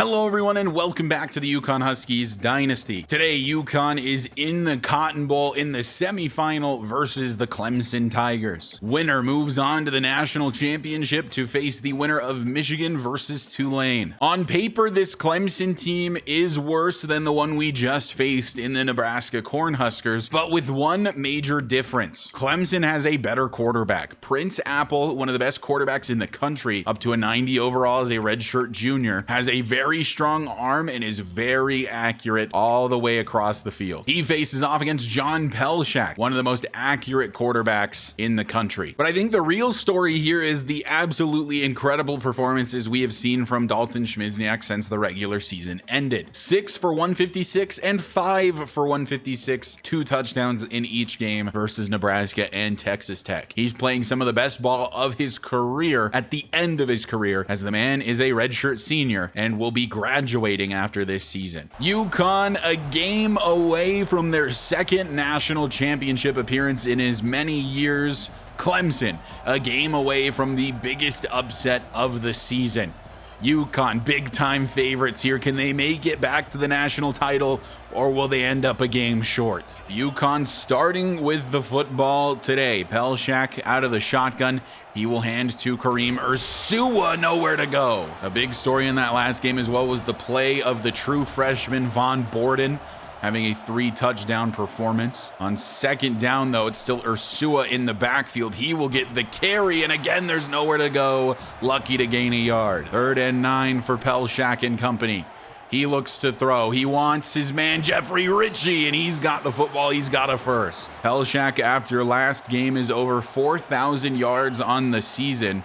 Hello everyone and welcome back to the Yukon Huskies Dynasty. Today Yukon is in the Cotton Bowl in the semifinal versus the Clemson Tigers. Winner moves on to the national championship to face the winner of Michigan versus Tulane. On paper, this Clemson team is worse than the one we just faced in the Nebraska Cornhuskers, but with one major difference. Clemson has a better quarterback. Prince Apple, one of the best quarterbacks in the country, up to a 90 overall as a redshirt junior, has a very strong arm and is very accurate all the way across the field. He faces off against John Pelshak, one of the most accurate quarterbacks in the country. But I think the real story here is the absolutely incredible performances we have seen from Dalton Schmizniak since the regular season ended. 6 for 156 and 5 for 156, 2 touchdowns in each game versus Nebraska and Texas Tech. He's playing some of the best ball of his career at the end of his career, as the man is a redshirt senior and will be graduating after this season. Yukon a game away from their second national championship appearance in as many years. Clemson a game away from the biggest upset of the season. Yukon big time favorites here. Can they make it back to the national title, or will they end up a game short? Yukon starting with the football today. Pelshak out of the shotgun. He will hand to Kareem Ursua, nowhere to go. A big story in that last game as well was the play of the true freshman Von Borden, having a 3-touchdown performance. On second down, though, it's still Ursua in the backfield. He will get the carry, and again, there's nowhere to go. Lucky to gain a yard. 3rd and 9 for Pelshak and company. He looks to throw. He wants his man Jeffrey Ritchie, and he's got the football. He's got a first. Pelshak, after last game, is over 4,000 yards on the season.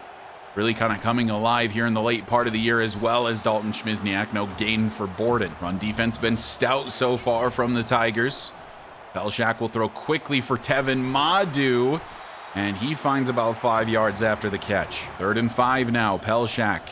Really kind of coming alive here in the late part of the year, as well as Dalton Schmizniak. No gain for Borden. Run defense been stout so far from the Tigers. Pelshak will throw quickly for Tevin Madu, and he finds about 5 yards after the catch. 3rd and 5 now. Pelshak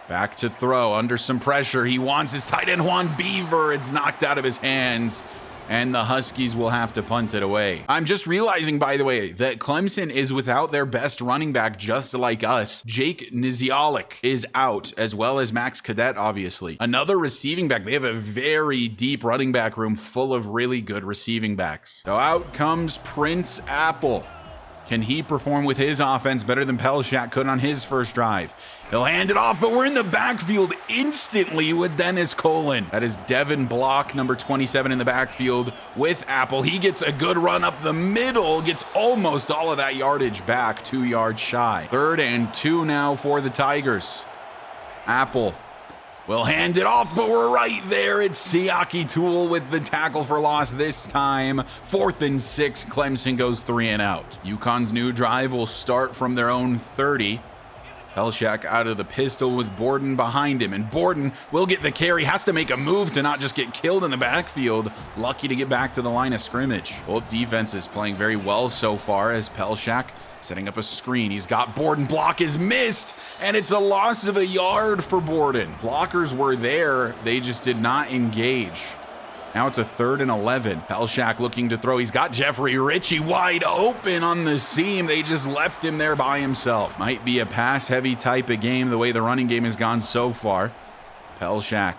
back to throw under some pressure. He wants his tight end Juan Beaver. It's knocked out of his hands, and the Huskies will have to punt it away. I'm just realizing, by the way, that Clemson is without their best running back, just like us. Jake Nizialik is out, as well as Max Cadet, obviously. Another receiving back. They have a very deep running back room full of really good receiving backs. So out comes Prince Apple. Can he perform with his offense better than Pelshak could on his first drive? He'll hand it off, but we're in the backfield instantly with Dennis Colin. That is Devin Block, number 27 in the backfield with Apple. He gets a good run up the middle, gets almost all of that yardage back, 2 yards shy. 3rd and 2 now for the Tigers. Apple will hand it off, but we're right there. It's Siaki Toole with the tackle for loss this time. 4th and 6, Clemson goes 3 and out. Yukon's new drive will start from their own 30. Pelshak out of the pistol with Borden behind him, and Borden will get the carry. Has to make a move to not just get killed in the backfield. Lucky to get back to the line of scrimmage. Both defenses playing very well so far, as Pelshak setting up a screen. He's got Borden. Block is missed, and it's a loss of a yard for Borden. Blockers were there. They just did not engage. Now it's a 3rd and 11. Pelshak looking to throw. He's got Jeffrey Ritchie wide open on the seam. They just left him there by himself. Might be a pass-heavy type of game, the way the running game has gone so far. Pelshak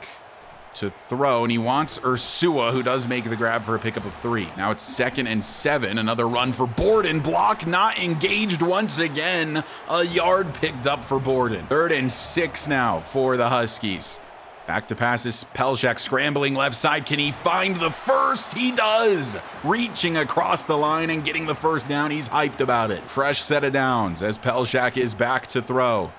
to throw, and he wants Ursua, who does make the grab for a pickup of 3. Now it's 2nd and 7. Another run for Borden. Block not engaged once again. A yard picked up for Borden. 3rd and 6 now for the Huskies. Back to passes. Pelshak scrambling left side. Can he find the first? He does. Reaching across the line and getting the first down. He's hyped about it. Fresh set of downs as Pelshak is back to throw.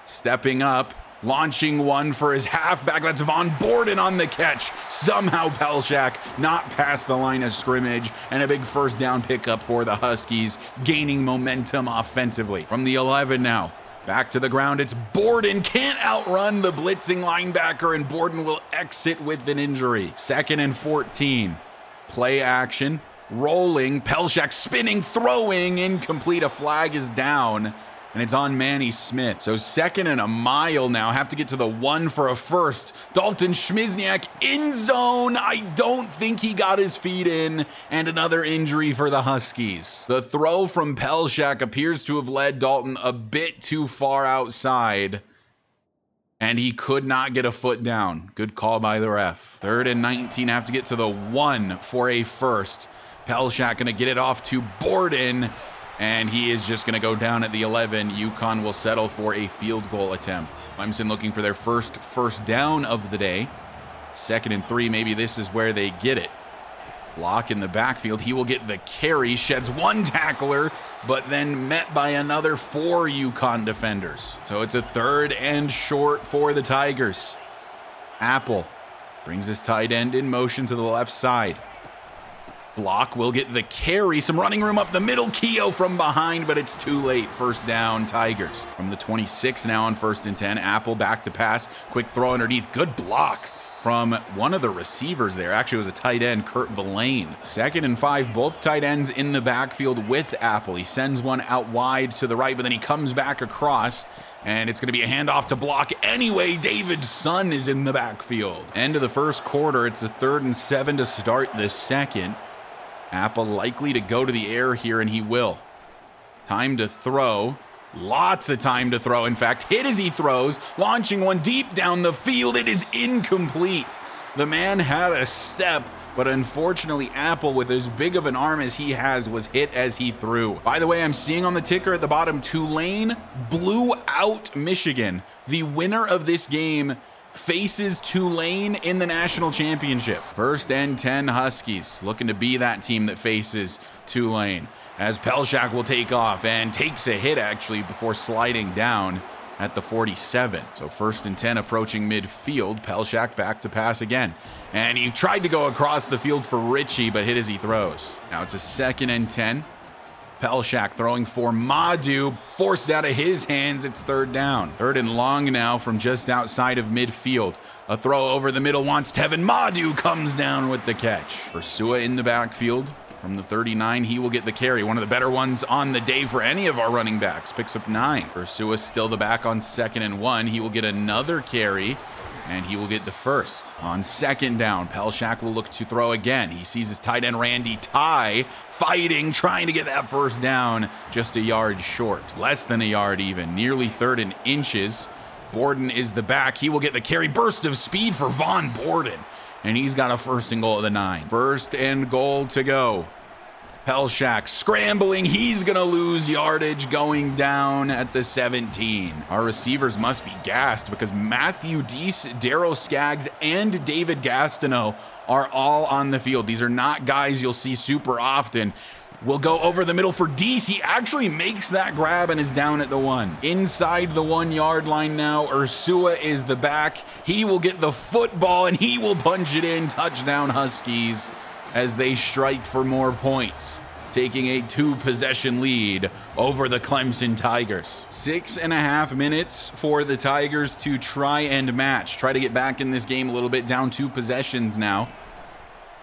Stepping up. Launching one for his halfback. That's Von Borden on the catch. Somehow Pelshak not past the line of scrimmage, and a big first down pickup for the Huskies, gaining momentum offensively. From the 11 now. Back to the ground, it's Borden. Can't outrun the blitzing linebacker, and Borden will exit with an injury. 2nd and 14. Play action. Rolling. Pelshak spinning, throwing. Incomplete. A flag is down, and it's on Manny Smith. So 2nd and a mile now. Have to get to the 1 for a first. Dalton Schmizniak in zone. I don't think he got his feet in, and another injury for the Huskies. The throw from Pelshak appears to have led Dalton a bit too far outside, And he could not get a foot down. Good call by the ref. 3rd and 19, have to get to the 1 for a first. Pelshak gonna get it off to Borden, and he is just gonna go down at the 11. UConn will settle for a field goal attempt. Clemson looking for their first down of the day. 2nd and 3, maybe this is where they get it. Block in the backfield, he will get the carry, sheds one tackler, but then met by another 4 UConn defenders. So it's a 3rd and short for the Tigers. Apple brings his tight end in motion to the left side. Block will get the carry, some running room up the middle, Keogh from behind, but it's too late. 1st down, Tigers. From the 26 now on 1st and 10, Apple back to pass, quick throw underneath, good block from one of the receivers there. Actually, it was a tight end, Kurt Villain. 2nd and 5, both tight ends in the backfield with Apple. He sends one out wide to the right, but then he comes back across, and it's going to be a handoff to Block anyway. David Sun is in the backfield. End of the 1st quarter. It's a 3rd and 7 to start the 2nd. Apple likely to go to the air here, and he will. Time to throw. Lots of time to throw. In fact, hit as he throws, launching one deep down the field. It is incomplete. The man had a step, but unfortunately, Apple, with as big of an arm as he has, was hit as he threw. By the way, I'm seeing on the ticker at the bottom, Tulane blew out Michigan. The winner of this game faces Tulane in the national championship. 1st and 10 Huskies, looking to be that team that faces Tulane, as Pelshak will take off and takes a hit actually before sliding down at the 47. So 1st and 10 approaching midfield. Pelshak back to pass again, and he tried to go across the field for Ritchie, but hit as he throws. Now it's a 2nd and 10. Pelshak throwing for Madu, forced out of his hands. It's 3rd down. 3rd and long now from just outside of midfield. A throw over the middle wants Tevin. Madu comes down with the catch. Ursua in the backfield. From the 39, he will get the carry. One of the better ones on the day for any of our running backs. Picks up 9. Ursua still the back on 2nd and 1. He will get another carry, and he will get the 1st. On 2nd down, Pelshak will look to throw again. He sees his tight end Randy Ty fighting, trying to get that 1st down, just a yard short. Less than a yard even, nearly 3rd and inches. Borden is the back. He will get the carry. Burst of speed for Vaughn Borden, and he's got a 1st and goal at the 9. 1st and goal to go. Pelshak scrambling. He's going to lose yardage going down at the 17. Our receivers must be gassed because Matthew Deese, Darryl Skaggs, and David Gastineau are all on the field. These are not guys you'll see super often. We'll go over the middle for Deese. He actually makes that grab and is down at the 1. Inside the 1 yard line now, Ursua is the back. He will get the football and he will punch it in. Touchdown Huskies as they strike for more points, taking a 2-possession lead over the Clemson Tigers. 6.5 minutes for the Tigers to try and match. Try to get back in this game a little bit, down 2 possessions now.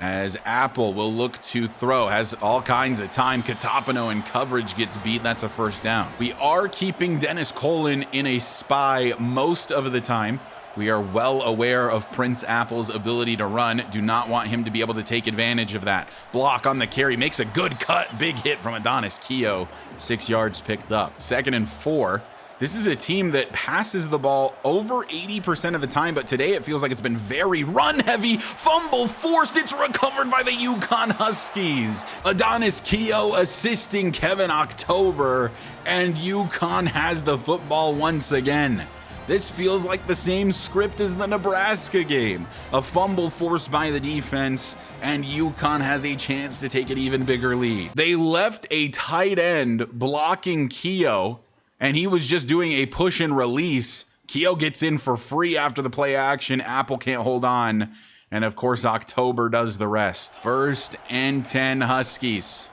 As Apple will look to throw, has all kinds of time. Katapano in coverage gets beat. That's a 1st down. We are keeping Dennis Colin in a spy most of the time. We are well aware of Prince Apple's ability to run. Do not want him to be able to take advantage of that. Block on the carry, makes a good cut. Big hit from Adonis Keogh. 6 yards picked up. 2nd and 4. This is a team that passes the ball over 80% of the time, but today it feels like it's been very run heavy. Fumble forced. It's recovered by the UConn Huskies. Adonis Keogh assisting Kevin October, and UConn has the football once again. This feels like the same script as the Nebraska game. A fumble forced by the defense, and UConn has a chance to take an even bigger lead. They left a tight end blocking Keogh, and he was just doing a push and release. Keogh gets in for free after the play action. Apple can't hold on, and of course October does the rest. 1st and 10 Huskies.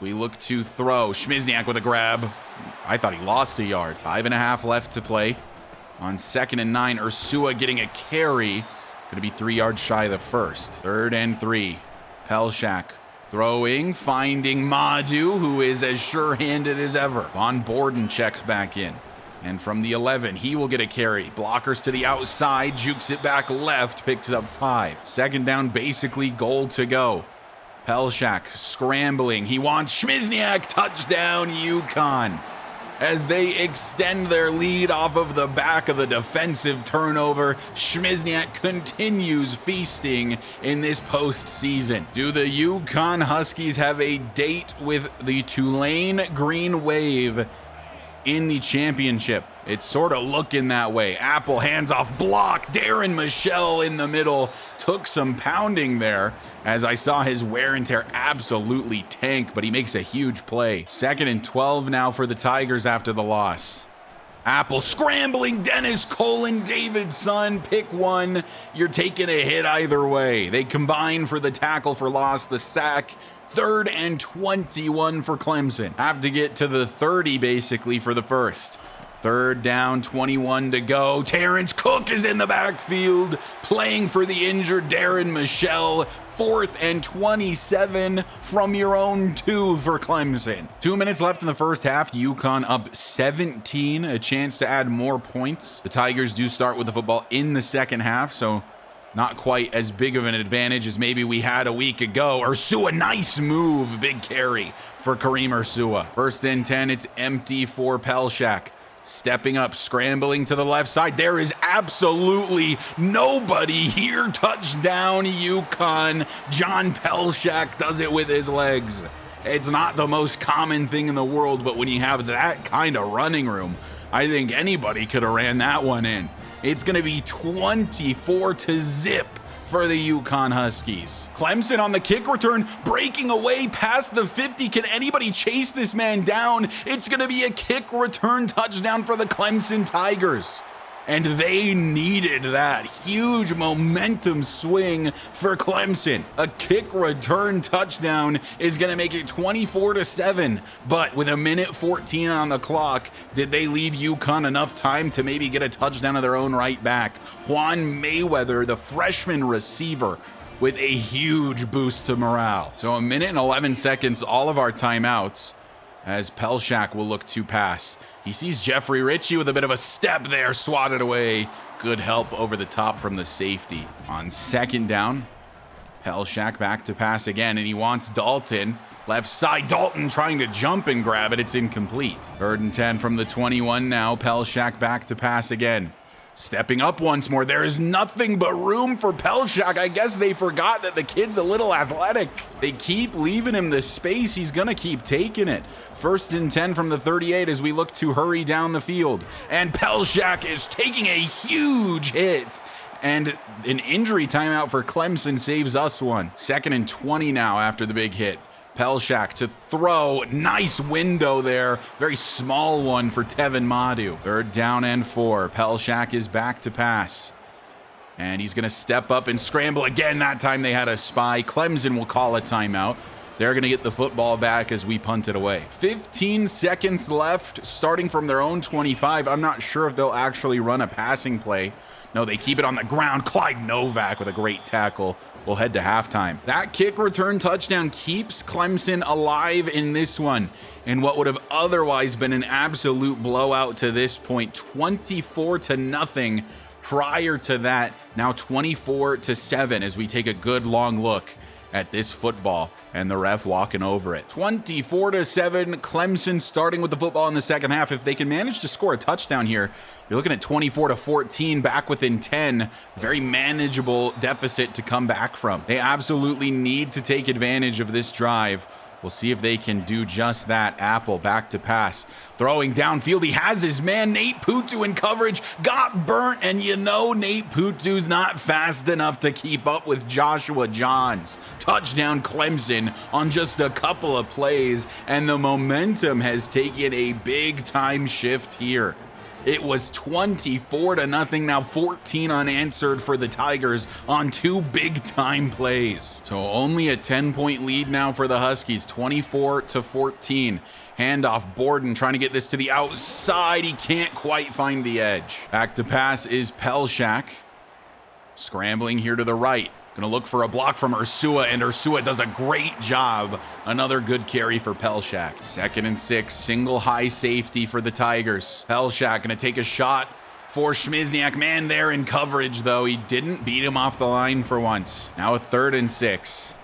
We look to throw. Schmizniak with a grab. I thought he lost a yard. 5.5 left to play. On 2nd and 9, Ursua getting a carry. Going to be 3 yards shy of the 1st. 3rd and 3. Pelshak throwing, finding Madu, who is as sure-handed as ever. Von Borden checks back in. And from the 11, he will get a carry. Blockers to the outside, jukes it back left, picks up 5. 2nd down, basically goal to go. Pelshak scrambling. He wants Schmizniak. Touchdown, UConn. as they extend their lead off of the back of the defensive turnover. Śmierniak continues feasting in this postseason. Do the UConn Huskies have a date with the Tulane Green Wave in the championship? It's sort of looking that way. Apple hands off block. Darren Michelle in the middle took some pounding there, as I saw his wear and tear absolutely tank, but he makes a huge play. 2nd and 12 now for the Tigers after the loss. Apple scrambling. Dennis Colin Davidson, pick one. You're taking a hit either way. They combine for the tackle for loss, the sack. 3rd and 21 for Clemson. Have to get to the 30 basically for the first. 3rd down, 21 to go. Terrence Cook is in the backfield, playing for the injured Darren Michelle. 4th and 27 from your own 2 for Clemson. 2 minutes left in the first half. UConn up 17, a chance to add more points. The Tigers do start with the football in the second half, so not quite as big of an advantage as maybe we had a week ago. Ursua, nice move, big carry for Kareem Ursua. 1st and 10, it's empty for Pelshak. Stepping up, scrambling to the left side. There is absolutely nobody here. Touchdown, UConn. John Pelshak does it with his legs. It's not the most common thing in the world, but when you have that kind of running room, I think anybody could have ran that one in. It's going to be 24-0 for the UConn Huskies. Clemson on the kick return, breaking away past the 50. Can anybody chase this man down? It's going to be a kick return touchdown for the Clemson Tigers. And they needed that huge momentum swing for Clemson. A kick return touchdown is going to make it 24-7. But with 1:14 on the clock, did they leave UConn enough time to maybe get a touchdown of their own right back? Juan Mayweather, the freshman receiver, with a huge boost to morale. So 1 minute and 11 seconds, all of our timeouts, as Pelshak will look to pass. He sees Jeffrey Ritchie with a bit of a step there, swatted away. Good help over the top from the safety. On 2nd down, Pelshak back to pass again, and he wants Dalton. Left side, Dalton trying to jump and grab it. It's incomplete. 3rd and 10 from the 21 now. Pelshak back to pass again. Stepping up once more. There is nothing but room for Pelshak. I guess they forgot that the kid's a little athletic. They keep leaving him the space. He's going to keep taking it. 1st and 10 from the 38 as we look to hurry down the field. And Pelshak is taking a huge hit. And an injury timeout for Clemson saves us one. 2nd and 20 now after the big hit. Pelshak to throw. Nice window there. Very small one for Tevin Madu. 3rd down and 4. Pelshak is back to pass. And he's going to step up and scramble again. That time they had a spy. Clemson will call a timeout. They're going to get the football back as we punt it away. 15 seconds left, starting from their own 25. I'm not sure if they'll actually run a passing play. No, they keep it on the ground. Clyde Novak with a great tackle. We'll head to halftime. That kick return touchdown keeps Clemson alive in this one, in what would have otherwise been an absolute blowout to this point. 24-0 prior to that. Now 24-7 as we take a good long look at this football and the ref walking over it. 24-7, Clemson starting with the football in the second half. If they can manage to score a touchdown here, you're looking at 24-14, back within 10. Very manageable deficit to come back from. They absolutely need to take advantage of this drive. We'll see if they can do just that. Apple back to pass. Throwing downfield. He has his man, Nate Putu, in coverage. Got burnt, and you know Nate Putu's not fast enough to keep up with Joshua Johns. Touchdown Clemson on just a couple of plays, and the momentum has taken a big-time shift here. It was 24-0, now 14 unanswered for the Tigers on 2 big-time plays. So only a 10-point lead now for the Huskies, 24-14. Handoff, Borden trying to get this to the outside. He can't quite find the edge. Back to pass is Pelshak. Scrambling here to the right. Gonna look for a block from Ursua, and Ursua does a great job. Another good carry for Pelshak. 2nd and 6, single high safety for the Tigers. Pelshak gonna take a shot for Śmierniak. Man there in coverage, though. He didn't beat him off the line for once. Now a 3rd and 6.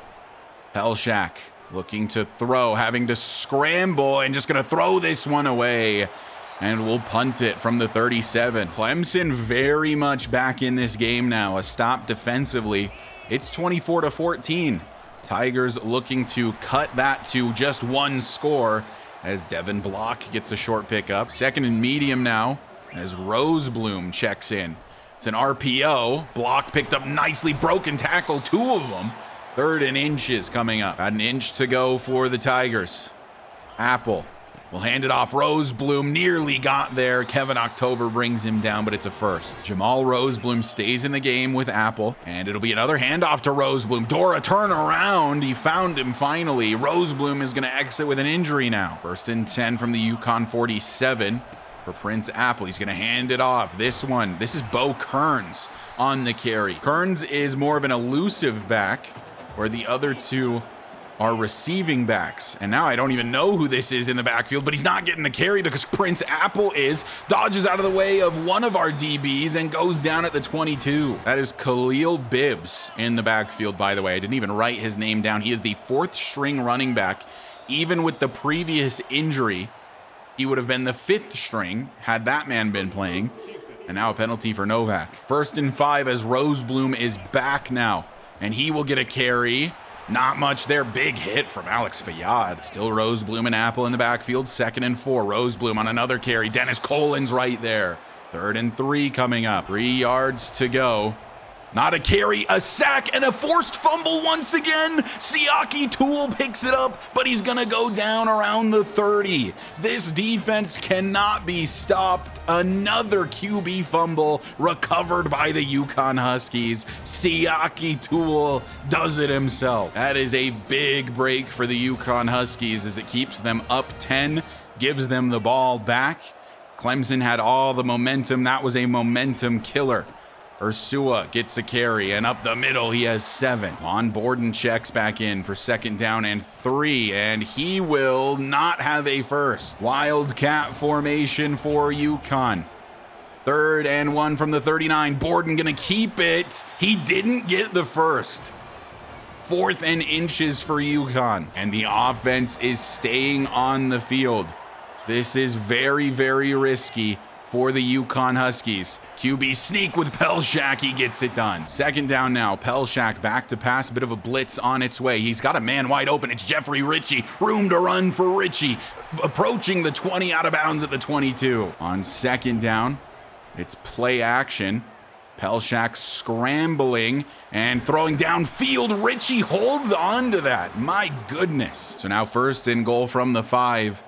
Pelshak looking to throw, having to scramble, and just gonna throw this one away. And we'll punt it from the 37. Clemson very much back in this game now. A stop defensively. It's 24-14. Tigers looking to cut that to just one score as Devin Block gets a short pickup. Second and medium now as Rosebloom checks in. It's an RPO. Block picked up nicely. Broken tackle, 2 of them. Third and inches coming up. About an inch to go for the Tigers. Apple will hand it off. Rosebloom nearly got there. Kevin October brings him down, but it's a first. Jamal Rosebloom stays in the game with Apple, and it'll be another handoff to Rosebloom. Dora turn around. He found him finally. Rosebloom is going to exit with an injury now. First and 10 from the Yukon 47 for Prince Apple. He's going to hand it off. This is Bo Kearns on the carry. Kearns is more of an elusive back, where the other two are receiving backs. And now I don't even know who this is in the backfield, but he's not getting the carry because Prince Apple dodges out of the way of one of our DBs and goes down at the 22. That is Khalil Bibbs in the backfield, by the way. I didn't even write his name down. He is the 4th string running back. Even with the previous injury, he would have been the 5th string had that man been playing. And now a penalty for Novak. First and 5 as Rosebloom is back now, and he will get a carry. Not much there. Big hit from Alex Fayyad. Still Rosebloom and Apple in the backfield. Second and 4. Rosebloom on another carry. Dennis Colin's right there. Third and 3 coming up. 3 yards to go. Not a carry, a sack, and a forced fumble once again. Siaki Toole picks it up, but he's going to go down around the 30. This defense cannot be stopped. Another QB fumble recovered by the Yukon Huskies. Siaki Toole does it himself. That is a big break for the Yukon Huskies as it keeps them up 10, gives them the ball back. Clemson had all the momentum. That was a momentum killer. Ursua gets a carry, and up the middle, he has 7. Von Borden checks back in for second down and 3, and he will not have a first. Wildcat formation for Yukon. 3rd and 1 from the 39. Borden gonna keep it. He didn't get the first. 4th and inches for Yukon, and the offense is staying on the field. This is very, very risky for the Yukon Huskies. QB sneak with Pelshak, he gets it done. Second down now, Pelshak back to pass, a bit of a blitz on its way. He's got a man wide open, it's Jeffrey Ritchie. Room to run for Ritchie. Approaching the 20, out of bounds at the 22. On second down, it's play action. Pelshak scrambling and throwing downfield. Ritchie holds on to that. My goodness. So now first and goal from the 5.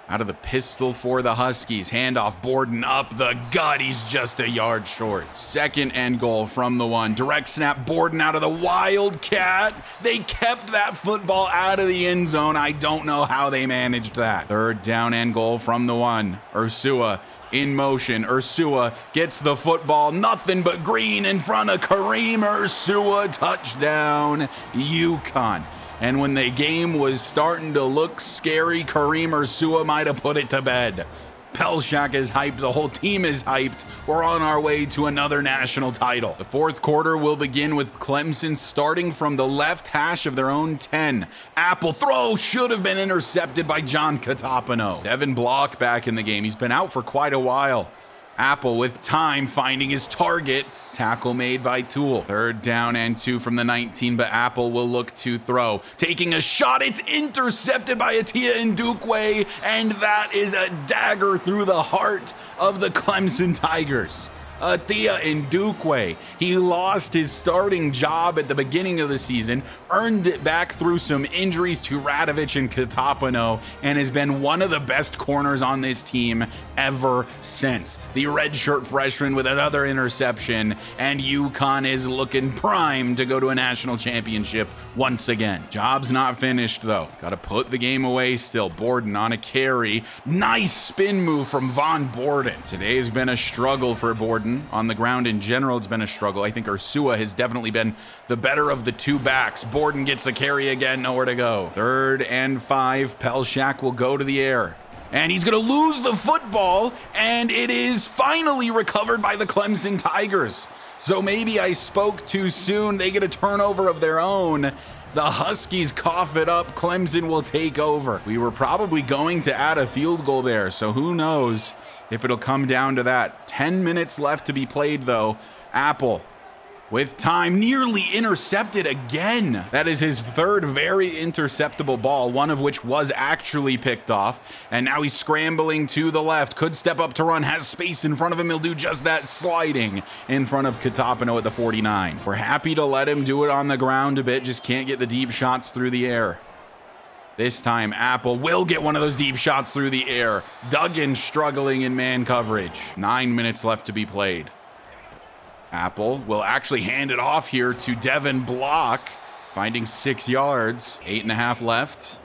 Out of the pistol for the Huskies. Handoff, Borden up the gut. He's just a yard short. Second and goal from the 1. Direct snap, Borden out of the Wildcat. They kept that football out of the end zone. I don't know how they managed that. Third down and goal from the 1. Ursua in motion. Ursua gets the football. Nothing but green in front of Kareem Ursua. Touchdown, Yukon. And when the game was starting to look scary, Kareem Ursua might have put it to bed. Pelshak is hyped. The whole team is hyped. We're on our way to another national title. The 4th quarter will begin with Clemson starting from the left hash of their own 10. Apple throw should have been intercepted by John Catapano. Devin Block back in the game. He's been out for quite a while. Apple with time finding his target. Tackle made by Toole. 3rd down and 2 from the 19, but Apple will look to throw. Taking a shot, it's intercepted by Atia Ndukwe, and that is a dagger through the heart of the Clemson Tigers. Atia Ndukwe, he lost his starting job at the beginning of the season, earned it back through some injuries to Radovich and Katapano, and has been one of the best corners on this team ever since. The redshirt freshman with another interception, and Yukon is looking primed to go to a national championship once again. Job's not finished though. Got to put the game away still. Borden on a carry. Nice spin move from Von Borden. Today's been a struggle for Borden. On the ground in general, it's been a struggle. I think Ursua has definitely been the better of the 2 backs. Borden gets a carry again, nowhere to go. 3rd and 5, Pelshak will go to the air. And he's going to lose the football, and it is finally recovered by the Clemson Tigers. So maybe I spoke too soon. They get a turnover of their own. The Huskies cough it up. Clemson will take over. We were probably going to add a field goal there, so who knows if it'll come down to that. 10 minutes left to be played, though. Apple with time, nearly intercepted again. That is his third very interceptable ball, one of which was actually picked off. And now he's scrambling to the left, could step up to run, has space in front of him. He'll do just that, sliding in front of Katapano at the 49. We're happy to let him do it on the ground a bit, just can't get the deep shots through the air. This time, Apple will get one of those deep shots through the air. Duggan struggling in man coverage. 9 minutes left to be played. Apple will actually hand it off here to Devin Block, finding 6 yards. 8.5 left.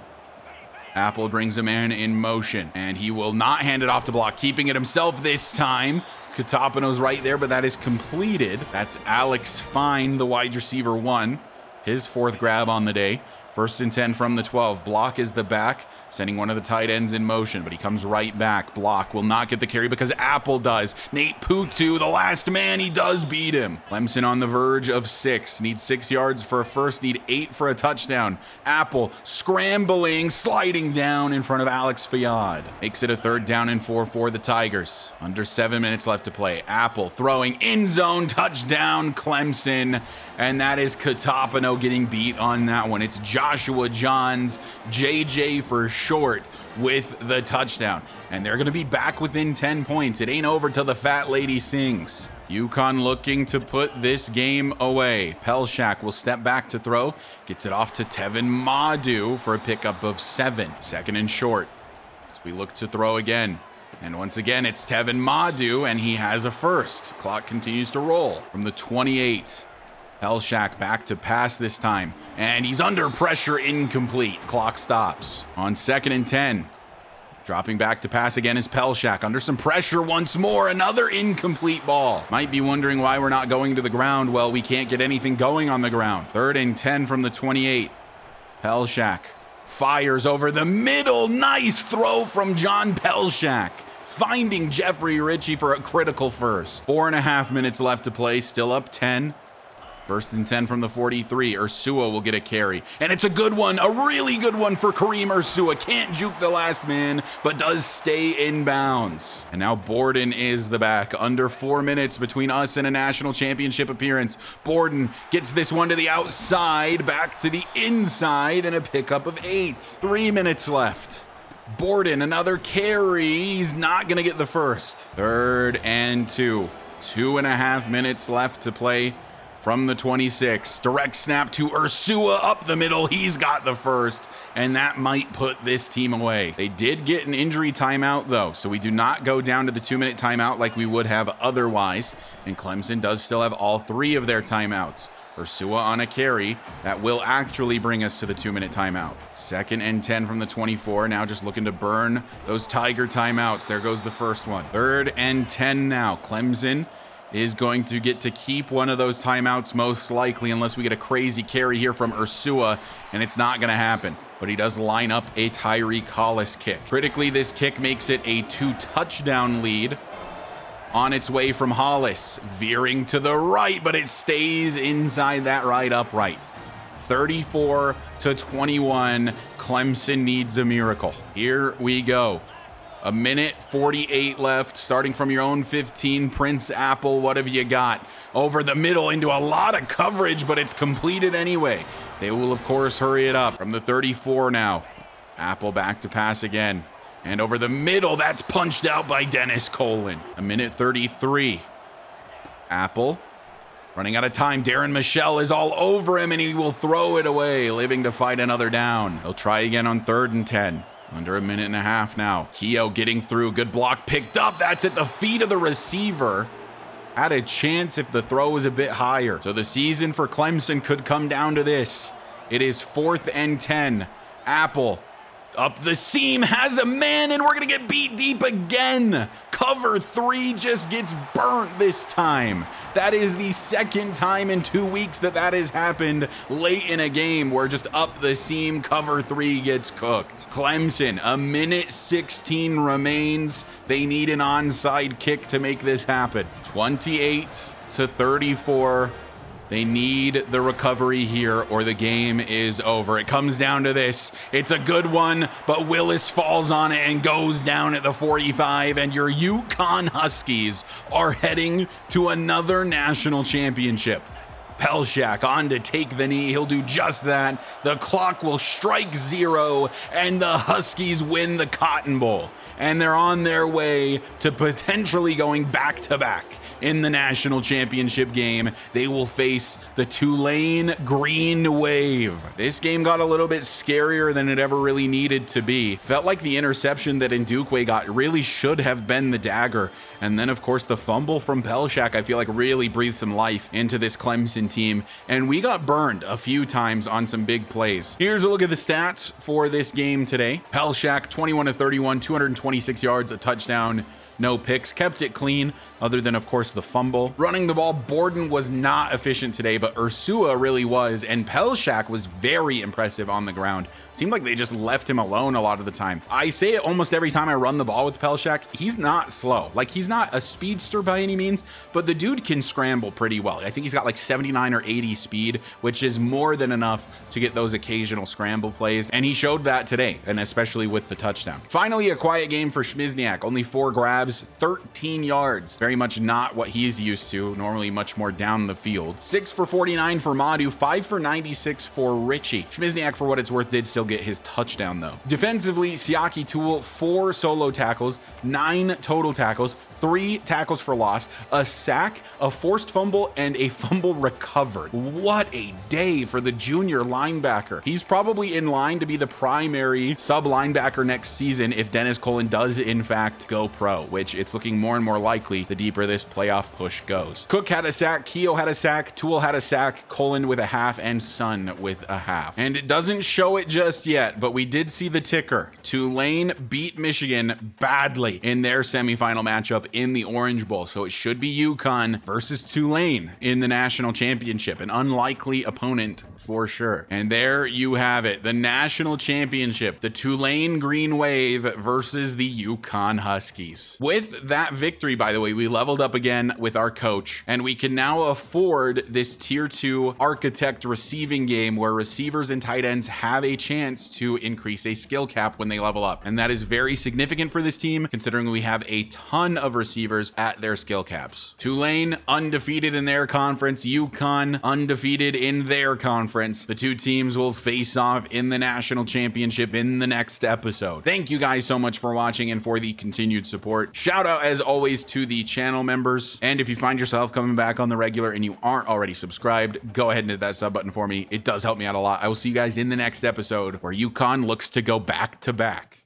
Apple brings a man in motion, and he will not hand it off to Block, keeping it himself this time. Katapano's right there, but that is completed. That's Alex Fine, the wide receiver 1. His 4th grab on the day. 1st and 10 from the 12. Block is the back, sending one of the tight ends in motion, but he comes right back. Block will not get the carry because Apple does. Nate Putu, the last man, he does beat him. Clemson on the verge of 6. Needs 6 yards for a first, need 8 for a touchdown. Apple scrambling, sliding down in front of Alex Fayad. Makes it a 3rd down and 4 for the Tigers. Under 7 minutes left to play. Apple throwing in zone, touchdown, Clemson. And that is Katapano getting beat on that one. It's Joshua Johns, JJ for short, with the touchdown. And they're going to be back within 10 points. It ain't over till the fat lady sings. UConn looking to put this game away. Pelshak will step back to throw. Gets it off to Tevin Madu for a pickup of 7. 2nd and short. As we look to throw again. And once again, it's Tevin Madu, and he has a first. Clock continues to roll from the 28. Pelshak back to pass this time, and he's under pressure, incomplete. Clock stops. On 2nd and 10, dropping back to pass again is Pelshak. Under some pressure once more, another incomplete ball. Might be wondering why we're not going to the ground. Well, we can't get anything going on the ground. 3rd and 10 from the 28. Pelshak fires over the middle. Nice throw from John Pelshak, finding Jeffrey Ritchie for a critical first. 4.5 minutes left to play, still up 10. 1st and 10 from the 43. Ursua will get a carry. And it's a good one, a really good one for Kareem Ursua. Can't juke the last man, but does stay in bounds. And now Borden is the back. Under 4 minutes between us and a national championship appearance. Borden gets this one to the outside, back to the inside, and a pickup of 8. 3 minutes left. Borden, another carry. He's not going to get the first. 3rd and 2. 2.5 minutes left to play. From the 26, direct snap to Ursua up the middle. He's got the first, and that might put this team away. They did get an injury timeout, though, so we do not go down to the 2-minute timeout like we would have otherwise, and Clemson does still have all 3 of their timeouts. Ursua on a carry. That will actually bring us to the 2-minute timeout. 2nd and 10 from the 24. Now just looking to burn those Tiger timeouts. There goes the first one. 3rd and 10 now. Clemson is going to get to keep one of those timeouts most likely, unless we get a crazy carry here from Ursua, and it's not going to happen. But he does line up a Tyree Collis kick. Critically, this kick makes it a 2-touchdown lead on its way from Hollis. Veering to the right, but it stays inside that right upright. 34-21. Clemson needs a miracle. Here we go. 1:48 left, starting from your own 15. Prince Apple, what have you got? Over the middle into a lot of coverage, but it's completed anyway. They will, of course, hurry it up. From the 34 now. Apple back to pass again. And over the middle, that's punched out by Dennis Colin. 1:33. Apple running out of time. Darren Michelle is all over him, and he will throw it away, living to fight another down. He'll try again on 3rd and 10. Under 1.5 minutes now. Keogh getting through. Good block picked up. That's at the feet of the receiver. Had a chance if the throw was a bit higher. So the season for Clemson could come down to this. It is 4th and 10. Apple up the seam, has a man, and we're going to get beat deep again. Cover 3 just gets burnt this time. That is the 2nd time in 2 weeks that has happened late in a game, where just up the seam, cover 3 gets cooked. Clemson, 1:16 remains. They need an onside kick to make this happen. 28-34. They need the recovery here or the game is over. It comes down to this. It's a good one, but Willis falls on it and goes down at the 45, and your UConn Huskies are heading to another national championship. Pelshak on to take the knee. He'll do just that. The clock will strike 0, and the Huskies win the Cotton Bowl. And they're on their way to potentially going back-to-back in the national championship game. They will face the Tulane Green Wave. This game got a little bit scarier than it ever really needed to be. Felt like the interception that Ndukwe got really should have been the dagger. And then, of course, the fumble from Pelshak, I feel like really breathed some life into this Clemson team. And we got burned a few times on some big plays. Here's a look at the stats for this game today. Pelshak, 21 of 31, 226 yards, a touchdown, no picks, kept it clean, other than, of course, the fumble. Running the ball, Borden was not efficient today, but Ursua really was, and Pelshak was very impressive on the ground. Seemed like they just left him alone a lot of the time. I say it almost every time I run the ball with Pelshak, he's not slow. Like, he's not a speedster by any means, but the dude can scramble pretty well. I think he's got like 79 or 80 speed, which is more than enough to get those occasional scramble plays, and he showed that today, and especially with the touchdown. Finally, a quiet game for Schmizniak. Only 4 grabs, 13 yards. Very much not what he's used to, normally much more down the field. 6 for 49 for Madu, 5 for 96 for Richie. Schmizniak, for what it's worth, did still get his touchdown though. Defensively, Siaki Toole, 4 solo tackles, 9 total tackles, 3 tackles for loss, a sack, a forced fumble, and a fumble recovered. What a day for the junior linebacker. He's probably in line to be the primary sub linebacker next season if Dennis Colin does in fact go pro, which it's looking more and more likely the deeper this playoff push goes. Cook had a sack, Keogh had a sack, Toole had a sack, Colin with a half, and Sun with a half. And it doesn't show it just yet, but we did see the ticker. Tulane beat Michigan badly in their semifinal matchup in the Orange Bowl, so it should be UConn versus Tulane in the national championship, an unlikely opponent for sure. And there you have it, the national championship, the Tulane Green Wave versus the UConn Huskies. With that victory, by the way, we leveled up again with our coach, and we can now afford this tier 2 architect receiving game where receivers and tight ends have a chance to increase a skill cap when they level up. And that is very significant for this team, considering we have a ton of receivers at their skill caps. Tulane undefeated in their conference, UConn undefeated in their conference. The two teams will face off in the national championship in the next episode. Thank you guys so much for watching and for the continued support. Shout out as always to the channel members. And if you find yourself coming back on the regular and you aren't already subscribed, go ahead and hit that sub button for me. It does help me out a lot. I will see you guys in the next episode where UConn looks to go back to back.